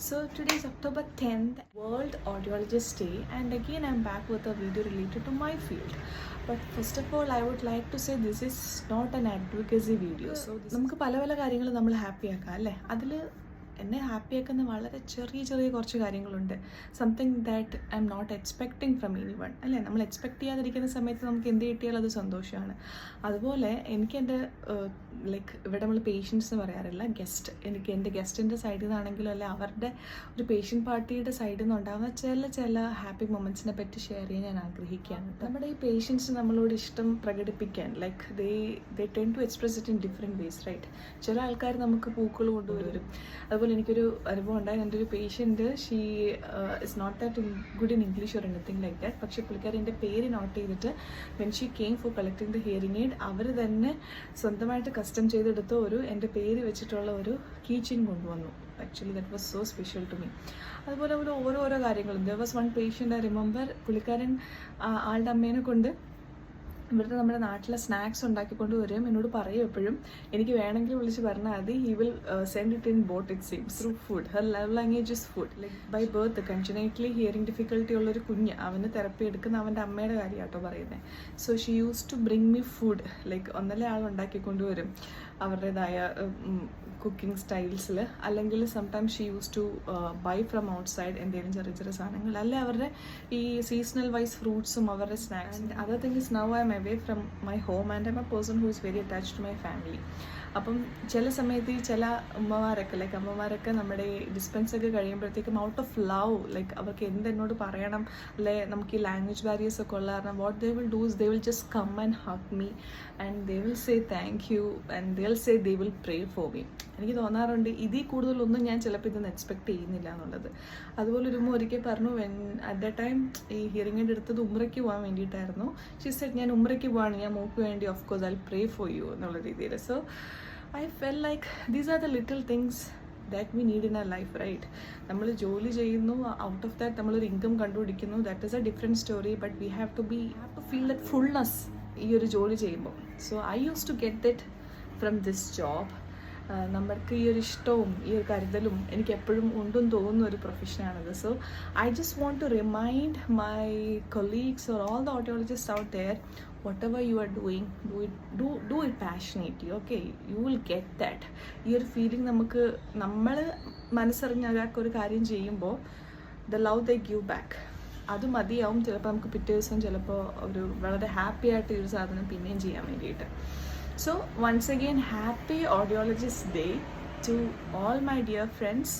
So today is October 10th, World Audiologist Day, and again I'm back with a video related to my field. But first of all, I would like to say this is not an advocacy video. So നമുക്ക് പല പല കാര്യങ്ങൾ നമ്മൾ happy ആക്കാം അല്ലേ. അതിൽ എന്നെ happy ആക്കുന്ന വളരെ ചെറിയ ചെറിയ കുറച്ച് കാര്യങ്ങളുണ്ട്. Something that I'm not expecting from anyone അല്ലേ. നമ്മൾ എക്സ്പെക്ട് ചെയ്യാതിരിക്കുന്ന സമയത്ത് നമുക്ക് എന്ത് കിട്ടിയാലും അത് സന്തോഷമാണ്. അതുപോലെ എനിക്ക് എൻ്റെ ലൈക്ക് ഇവിടെ നമ്മൾ പേഷ്യൻസ് എന്ന് പറയാറില്ല, ഗസ്റ്റ്. എനിക്ക് എൻ്റെ ഗസ്റ്റിൻ്റെ സൈഡിൽ നിന്നാണെങ്കിലും അല്ലെ അവരുടെ ഒരു പേഷ്യൻ്റ് പാർട്ടിയുടെ സൈഡിൽ നിന്ന് ഉണ്ടാകുന്ന ചില ഹാപ്പി മൊമെൻറ്റ്സിനെ പറ്റി ഷെയർ ചെയ്യാൻ ഞാൻ ആഗ്രഹിക്കുകയാണ്. നമ്മുടെ ഈ പേഷ്യൻസ് നമ്മളോട് ഇഷ്ടം പ്രകടിപ്പിക്കാൻ like they tend to express it in different ways right. ചില ആൾക്കാർ നമുക്ക് പൂക്കൾ കൊണ്ടുവരും. അതുപോലെ എനിക്കൊരു അനുഭവം ഉണ്ടായി. എൻ്റെ ഒരു patient she is not that good in English or anything like that. പക്ഷേ പുള്ളിക്കാരി എൻ്റെ പേര് നോട്ട് ചെയ്തിട്ട് when she came for collecting the hearing aid അവർ തന്നെ സ്വന്തമായിട്ട് കസ്റ്റം ചെയ്തെടുത്ത ഒരു എൻ്റെ പേര് വെച്ചിട്ടുള്ള ഒരു കീ ചെയിൻ കൊണ്ടുവന്നു. Actually that was so special to me. അതുപോലെ ഓരോ കാര്യങ്ങളും. There was one patient I remember. പുള്ളിക്കാരൻ ആളുടെ അമ്മേനെ കൊണ്ട് ഇവിടുത്തെ നമ്മുടെ നാട്ടിലെ സ്നാക്സ് ഉണ്ടാക്കിക്കൊണ്ട് വരും. എന്നോട് പറയും എപ്പോഴും എനിക്ക് വേണമെങ്കിൽ വിളിച്ച് പറഞ്ഞാൽ മതി, he will send it in but it seems through food. Her love language is food. Like by birth congenitally hearing difficulty ഉള്ളൊരു കുഞ്ഞ്, അവന് തെറപ്പി എടുക്കുന്ന അവൻ്റെ അമ്മയുടെ കാര്യം കേട്ടോ പറയുന്നത്. So she use to bring me food. Like ഒന്നല്ലേ ആൾ ഉണ്ടാക്കിക്കൊണ്ട് വരും അവരുടേതായ കുക്കിംഗ് സ്റ്റൈൽസിൽ, അല്ലെങ്കിൽ sometimes she use to buy from outside എന്തെങ്കിലും ചെറിയ സാധനങ്ങൾ, അല്ലെ അവരുടെ ഈ സീസണൽ വൈസ് ഫ്രൂട്ട്സും അവരുടെ snacks. And other thing is now I M away from my home and I'm a person who is very attached to my family. അപ്പം ചില സമയത്ത് ഈ ചില അമ്മമാരൊക്കെ നമ്മുടെ ഡിസ്പെൻസൊക്കെ കഴിയുമ്പോഴത്തേക്കും ഔട്ട് ഓഫ് ലവ് ലൈക്ക് അവർക്ക് എന്തെന്നോട് പറയണം അല്ലെ, നമുക്ക് ഈ ലാംഗ്വേജ് ബാരിയേഴ്സ് ഒക്കെ ഉള്ള കാരണം what they will do is they will just come and hug me and they will say thank you and they will say they will pray for me. എനിക്ക് തോന്നാറുണ്ട് ഇതിൽ കൂടുതലൊന്നും ഞാൻ ചിലപ്പോൾ ഇതൊന്നും എക്സ്പെക്ട് ചെയ്യുന്നില്ല എന്നുള്ളത്. അതുപോലെ ഒരു ഒരിക്കൽ പറഞ്ഞു, അറ്റ് ദ ടൈം ഈ ഹിയറിംഗ് എയ്ഡ് എടുത്തത് ഉംറയ്ക്ക് പോകാൻ വേണ്ടിയിട്ടായിരുന്നു. ഷീ സെഡ് ഞാൻ ഉംറയ്ക്ക് പോവാണ്, ഞാൻ മോക്ക് വേണ്ടി of course I will pray for you എന്നുള്ള രീതിയിൽ. So I felt like these are the little things that we need in our life, right? നമ്മൾ ജോലി ചെയ്യുന്നു, ഔട്ട് ഓഫ് ദാറ്റ് നമ്മളൊരു ഇൻകം കണ്ടുപിടിക്കുന്നു, that is a different story. But we have to feel that fullness ഈ ഒരു ജോലി ചെയ്യുമ്പോൾ. So I use to get that from this job. നമ്മൾക്ക് ഈ ഒരു ഇഷ്ടവും ഈ ഒരു കരുതലും എനിക്ക് എപ്പോഴും ഉണ്ടെന്ന് തോന്നുന്ന ഒരു പ്രൊഫഷനാണിത്. So I just want to remind my colleagues or all the audiologist out there, whatever you are doing, do it passionately, okay? You will get that. ഈ ഒരു ഫീലിംഗ് നമ്മൾ മനസ്സറിഞ്ഞ ഒരാൾക്കൊരു കാര്യം ചെയ്യുമ്പോൾ the love they give back അത് മതിയാവും. ചിലപ്പോൾ നമുക്ക് പിറ്റേ ദിവസം ചിലപ്പോൾ ഒരു വളരെ ഹാപ്പി ആയിട്ട് ഈ ഒരു സാധനം പിന്നെയും ചെയ്യാൻ വേണ്ടിയിട്ട്. So once again, happy Audiologist Day to all my dear friends.